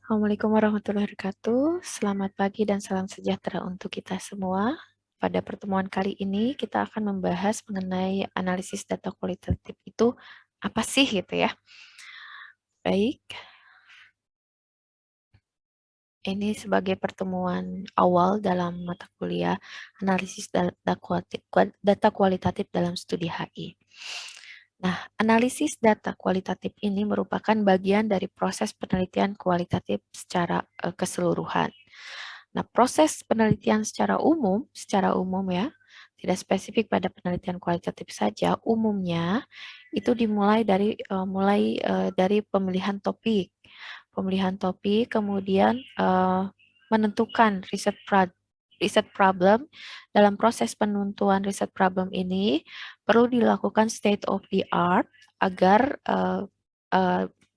Assalamualaikum warahmatullahi wabarakatuh. Selamat pagi dan salam sejahtera untuk kita semua. Pada pertemuan kali ini kita akan membahas mengenai analisis data kualitatif itu apa sih gitu ya. Baik, ini sebagai pertemuan awal dalam mata kuliah analisis data kualitatif dalam studi HI. Nah, analisis data kualitatif ini merupakan bagian dari proses penelitian kualitatif secara keseluruhan. Nah, proses penelitian secara umum ya, tidak spesifik pada penelitian kualitatif saja, umumnya itu dimulai dari pemilihan topik, kemudian menentukan riset problem. Dalam proses penentuan riset problem ini perlu dilakukan state of the art agar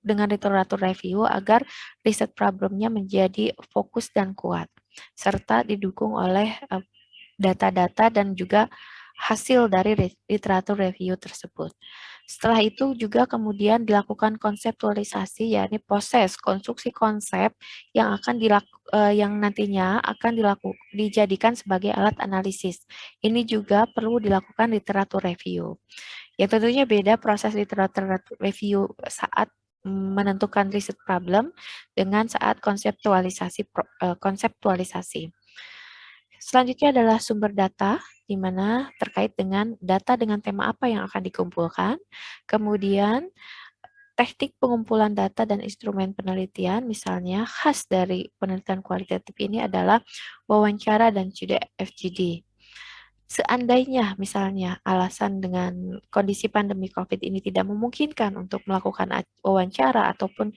dengan literatur review agar riset problemnya menjadi fokus dan kuat, serta didukung oleh data-data dan juga hasil dari literatur review tersebut. Setelah itu juga kemudian dilakukan konseptualisasi, yakni proses konstruksi konsep yang nantinya akan dijadikan sebagai alat analisis. Ini juga perlu dilakukan literatur review. Yang tentunya beda proses literatur review saat menentukan riset problem dengan saat konseptualisasi. Selanjutnya adalah sumber data, di mana terkait dengan data dengan tema apa yang akan dikumpulkan. Kemudian teknik pengumpulan data dan instrumen penelitian, misalnya khas dari penelitian kualitatif ini adalah wawancara dan juga FGD. Seandainya misalnya alasan dengan kondisi pandemi COVID ini tidak memungkinkan untuk melakukan wawancara ataupun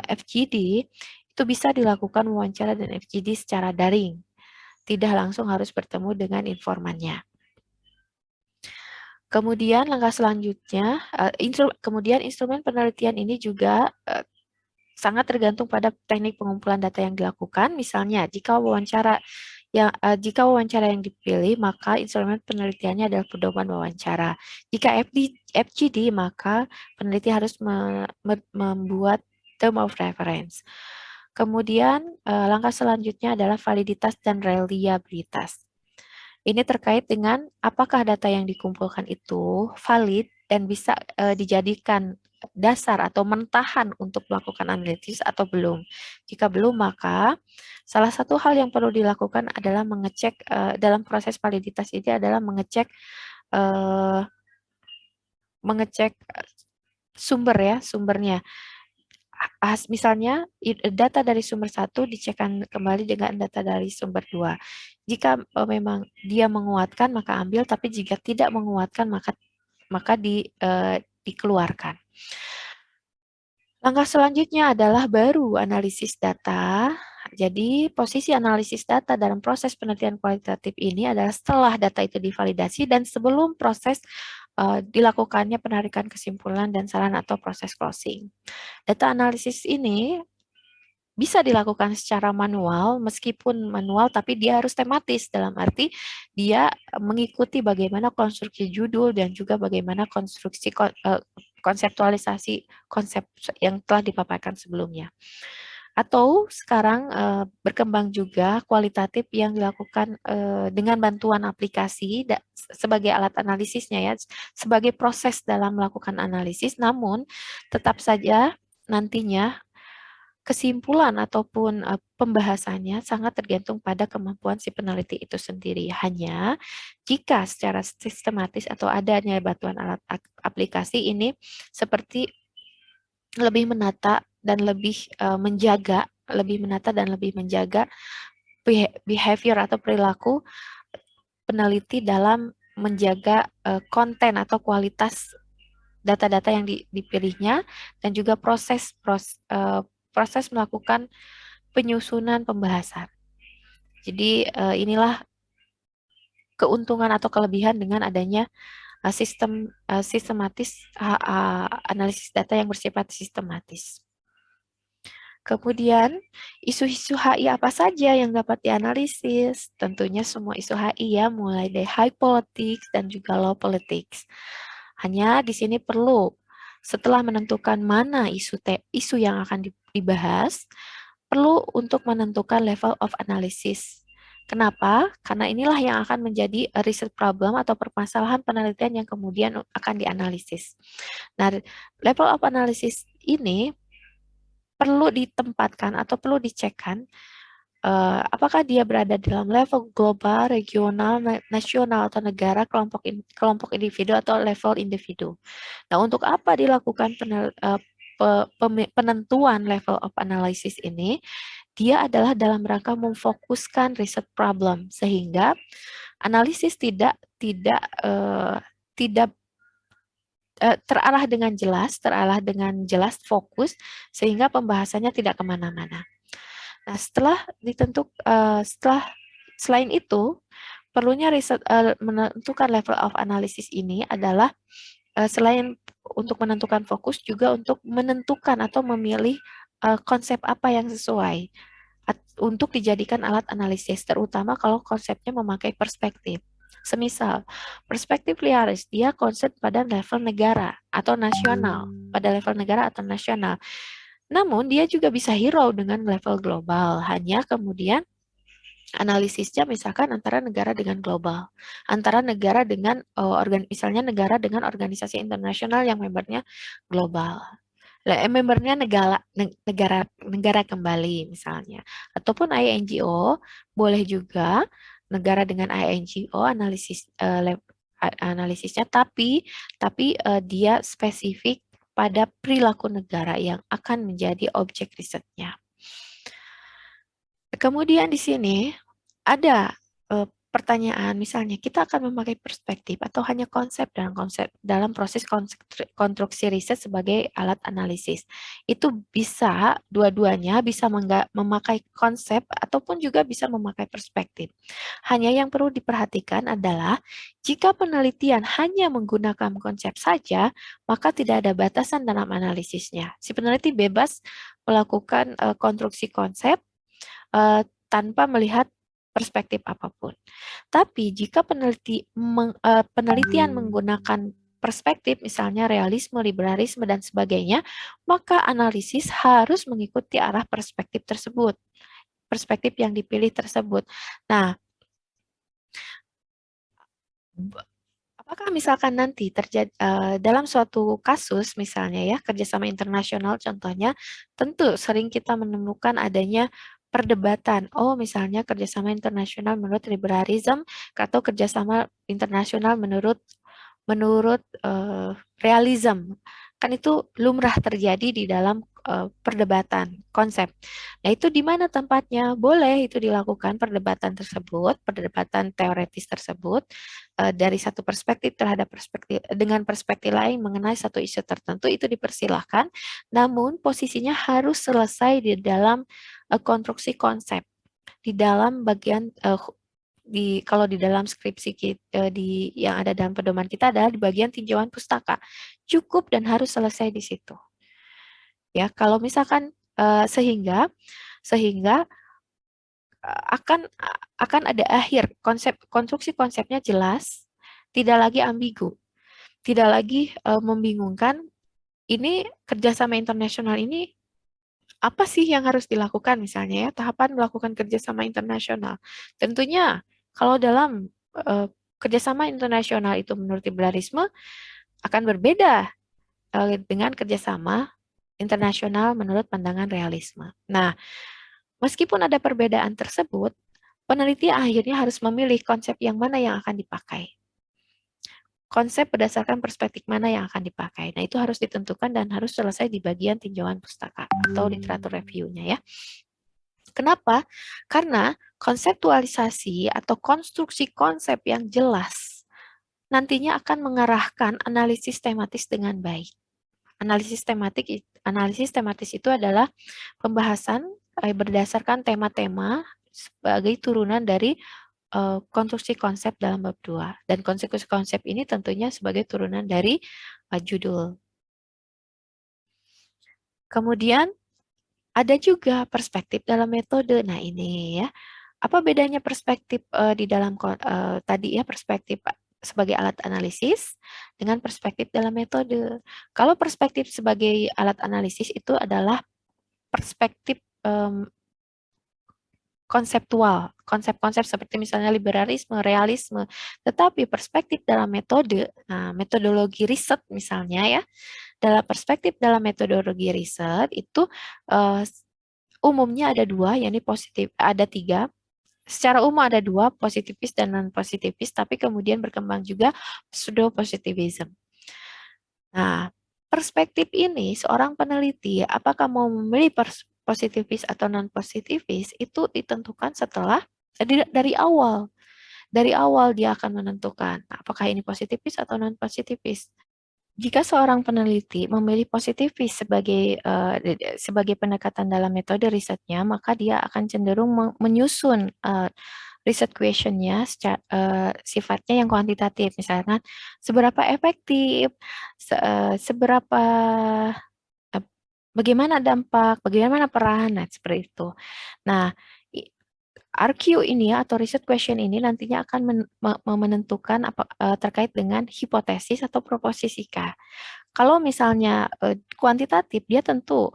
FGD, itu bisa dilakukan wawancara dan FGD secara daring. Tidak langsung harus bertemu dengan informannya. Kemudian langkah selanjutnya, kemudian instrumen penelitian ini juga sangat tergantung pada teknik pengumpulan data yang dilakukan. Misalnya, jika wawancara yang dipilih, maka instrumen penelitiannya adalah pedoman wawancara. Jika FGD, maka peneliti harus membuat term of reference. Kemudian langkah selanjutnya adalah validitas dan reliabilitas. Ini terkait dengan apakah data yang dikumpulkan itu valid dan bisa dijadikan dasar atau mentahan untuk melakukan analisis atau belum. Jika belum, maka salah satu hal yang perlu dilakukan adalah mengecek dalam proses validitas ini adalah mengecek sumbernya. Misalnya data dari sumber satu dicekkan kembali dengan data dari sumber dua. Jika memang dia menguatkan maka ambil, tapi jika tidak menguatkan maka dikeluarkan. Langkah selanjutnya adalah baru analisis data. Jadi posisi analisis data dalam proses penelitian kualitatif ini adalah setelah data itu divalidasi dan sebelum proses dilakukannya penarikan kesimpulan dan saran atau proses closing. Data analisis ini bisa dilakukan secara manual, meskipun manual tapi dia harus tematis, dalam arti dia mengikuti bagaimana konstruksi judul dan juga bagaimana konseptualisasi konsep yang telah dipaparkan sebelumnya. Atau sekarang berkembang juga kualitatif yang dilakukan dengan bantuan aplikasi sebagai alat analisisnya ya, sebagai proses dalam melakukan analisis, namun tetap saja nantinya kesimpulan ataupun pembahasannya sangat tergantung pada kemampuan si peneliti itu sendiri. Hanya jika secara sistematis atau adanya bantuan alat aplikasi ini seperti lebih menata dan lebih menata dan lebih menjaga behavior atau perilaku peneliti dalam menjaga konten atau kualitas data-data yang dipilihnya dan juga proses melakukan penyusunan pembahasan. Jadi inilah keuntungan atau kelebihan dengan adanya sistematis analisis data yang bersifat sistematis. Kemudian, isu-isu HI apa saja yang dapat dianalisis? Tentunya semua isu HI ya, mulai dari high politics dan juga low politics. Hanya di sini perlu setelah menentukan mana isu yang akan dibahas, perlu untuk menentukan level of analysis. Kenapa? Karena inilah yang akan menjadi research problem atau permasalahan penelitian yang kemudian akan dianalisis. Nah, level of analysis ini perlu ditempatkan atau perlu dicekkan apakah dia berada dalam level global, regional, nasional, atau negara, kelompok individu, atau level individu. Nah, untuk apa dilakukan penentuan level of analysis ini? Dia adalah dalam rangka memfokuskan riset problem sehingga analisis tidak terarah dengan jelas fokus sehingga pembahasannya tidak kemana-mana. Nah, setelah selain itu perlunya riset menentukan level of analysis ini adalah selain untuk menentukan fokus juga untuk menentukan atau memilih konsep apa yang sesuai untuk dijadikan alat analisis, terutama kalau konsepnya memakai perspektif. Semisal, perspektif liaris, dia konsep pada level negara atau nasional, pada level negara atau nasional. Namun, dia juga bisa hero dengan level global, hanya kemudian analisisnya misalkan antara negara dengan global, antara negara dengan misalnya negara dengan organisasi internasional yang membernya global. Membernya negara kembali misalnya, ataupun INGO boleh juga negara dengan INGO analisisnya, tapi dia spesifik pada perilaku negara yang akan menjadi objek risetnya. Kemudian di sini ada pertanyaan, misalnya kita akan memakai perspektif atau hanya dalam proses konstruksi riset sebagai alat analisis. Itu bisa dua-duanya bisa memakai konsep ataupun juga bisa memakai perspektif. Hanya yang perlu diperhatikan adalah jika penelitian hanya menggunakan konsep saja, maka tidak ada batasan dalam analisisnya. Si peneliti bebas melakukan konstruksi konsep tanpa melihat perspektif apapun. Tapi jika penelitian menggunakan perspektif, misalnya realisme, liberalisme, dan sebagainya, maka analisis harus mengikuti arah perspektif tersebut, perspektif yang dipilih tersebut. Nah, apakah misalkan nanti terjadi dalam suatu kasus misalnya ya kerjasama internasional contohnya, tentu sering kita menemukan adanya perdebatan. Oh, misalnya kerjasama internasional menurut liberalism atau kerjasama internasional menurut realism. Kan itu lumrah terjadi di dalam perdebatan konsep. Nah, itu di mana tempatnya? Boleh itu dilakukan perdebatan teoretis tersebut dari satu perspektif terhadap perspektif lain mengenai satu isu tertentu itu dipersilahkan. Namun posisinya harus selesai di dalam konstruksi konsep, di dalam bagian kalau di dalam skripsi kita, yang ada dalam pedoman kita adalah di bagian tinjauan pustaka. Cukup dan harus selesai di situ. Ya, kalau misalkan sehingga akan ada akhir konstruksi konsepnya jelas, tidak lagi ambigu, tidak lagi membingungkan. Ini kerjasama internasional ini apa sih yang harus dilakukan misalnya ya tahapan melakukan kerjasama internasional. Tentunya kalau dalam kerjasama internasional itu menurut liberalisme akan berbeda dengan kerjasama internasional menurut pandangan realisme. Nah, meskipun ada perbedaan tersebut, peneliti akhirnya harus memilih konsep yang mana yang akan dipakai. Konsep berdasarkan perspektif mana yang akan dipakai. Nah, itu harus ditentukan dan harus selesai di bagian tinjauan pustaka atau literatur review-nya ya. Kenapa? Karena konseptualisasi atau konstruksi konsep yang jelas nantinya akan mengarahkan analisis tematis dengan baik. Analisis tematis itu adalah pembahasan berdasarkan tema-tema sebagai turunan dari konstruksi konsep dalam bab 2. Dan konstruksi konsep ini tentunya sebagai turunan dari judul. Kemudian ada juga perspektif dalam metode. Nah, ini ya. Apa bedanya perspektif di dalam tadi ya perspektif sebagai alat analisis dengan perspektif dalam metode. Kalau perspektif sebagai alat analisis itu adalah perspektif konseptual, konsep-konsep seperti misalnya liberalisme, realisme, tetapi perspektif dalam metode, nah, metodologi riset misalnya ya, dalam perspektif dalam metodologi riset itu uh, umumnya ada dua, yakni positif, ada tiga. Secara umum ada dua, positifis dan non-positifis, tapi kemudian berkembang juga pseudo-positivism. Nah, perspektif ini seorang peneliti apakah mau memilih positifis atau non-positifis itu ditentukan setelah dari awal. Dari awal dia akan menentukan apakah ini positifis atau non-positifis. Jika seorang peneliti memilih positifis sebagai pendekatan dalam metode risetnya, maka dia akan cenderung menyusun riset questionnya sifatnya yang kuantitatif, misalkan seberapa efektif, seberapa bagaimana dampak, bagaimana peran, nah seperti itu. Nah, RQ ini atau research question ini nantinya akan menentukan apa terkait dengan hipotesis atau proposisika. Kalau misalnya kuantitatif, dia tentu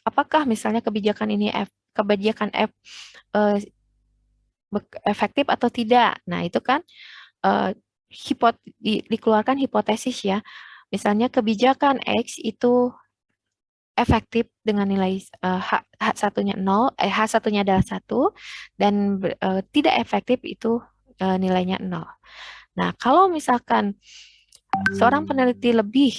apakah misalnya kebijakan F efektif atau tidak. Nah, itu kan dikeluarkan hipotesis ya. Misalnya kebijakan X itu efektif dengan nilai H satunya 0, H satunya adalah 1 dan tidak efektif itu nilainya 0. Nah, kalau misalkan seorang peneliti lebih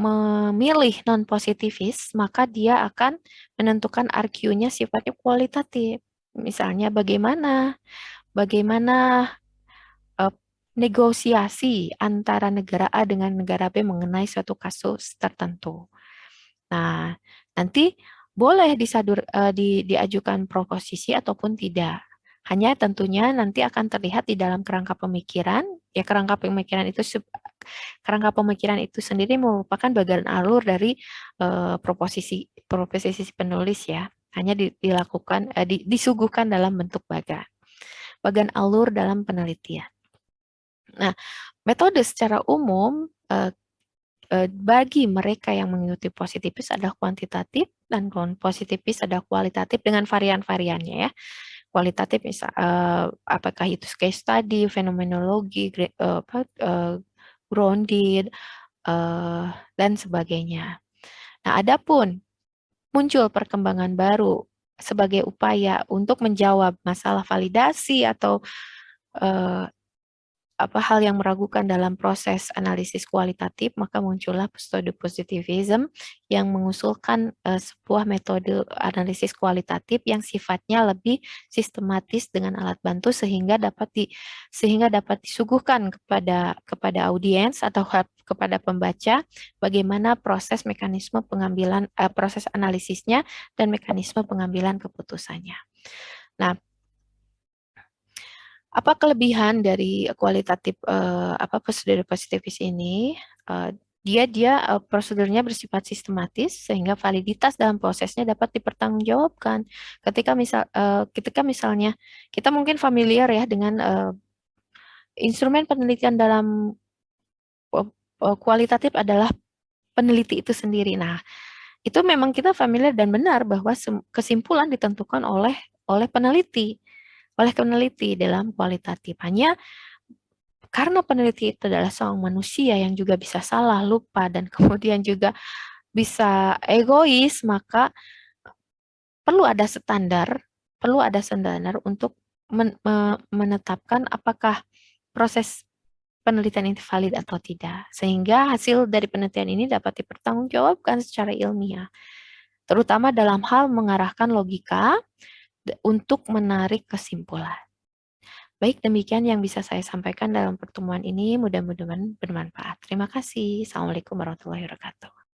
memilih non-positivis, maka dia akan menentukan RQ-nya sifatnya kualitatif. Misalnya bagaimana eh, negosiasi antara negara A dengan negara B mengenai suatu kasus tertentu. Nah, nanti boleh diajukan proposisi ataupun tidak. Hanya tentunya nanti akan terlihat di dalam kerangka pemikiran. Ya, kerangka pemikiran itu sendiri merupakan bagian alur dari proposisi penulis ya. Hanya disuguhkan dalam bentuk bagan alur dalam penelitian. Nah, metode secara umum bagi mereka yang mengikuti positifis adalah kuantitatif dan non-positifis adalah kualitatif dengan varian-variannya ya. Kualitatif misal apakah itu case study, fenomenologi, grounded dan sebagainya. Nah, adapun muncul perkembangan baru sebagai upaya untuk menjawab masalah validasi atau hal yang meragukan dalam proses analisis kualitatif, maka muncullah pseudo-positivism yang mengusulkan sebuah metode analisis kualitatif yang sifatnya lebih sistematis dengan alat bantu sehingga dapat disuguhkan kepada audiens atau kepada pembaca bagaimana proses analisisnya dan mekanisme pengambilan keputusannya. Nah, apa kelebihan dari kualitatif prosedur positivis ini? Prosedurnya bersifat sistematis sehingga validitas dalam prosesnya dapat dipertanggungjawabkan. Ketika misalnya kita mungkin familiar ya dengan instrumen penelitian dalam kualitatif adalah peneliti itu sendiri. Nah, itu memang kita familiar dan benar bahwa kesimpulan ditentukan oleh peneliti dalam kualitatif. Hanya karena peneliti itu adalah seorang manusia yang juga bisa salah, lupa, dan kemudian juga bisa egois, maka perlu ada standar untuk menetapkan apakah proses penelitian itu valid atau tidak. Sehingga hasil dari penelitian ini dapat dipertanggungjawabkan secara ilmiah, terutama dalam hal mengarahkan logika untuk menarik kesimpulan. Baik, demikian yang bisa saya sampaikan dalam pertemuan ini. Mudah-mudahan bermanfaat. Terima kasih. Assalamualaikum warahmatullahi wabarakatuh.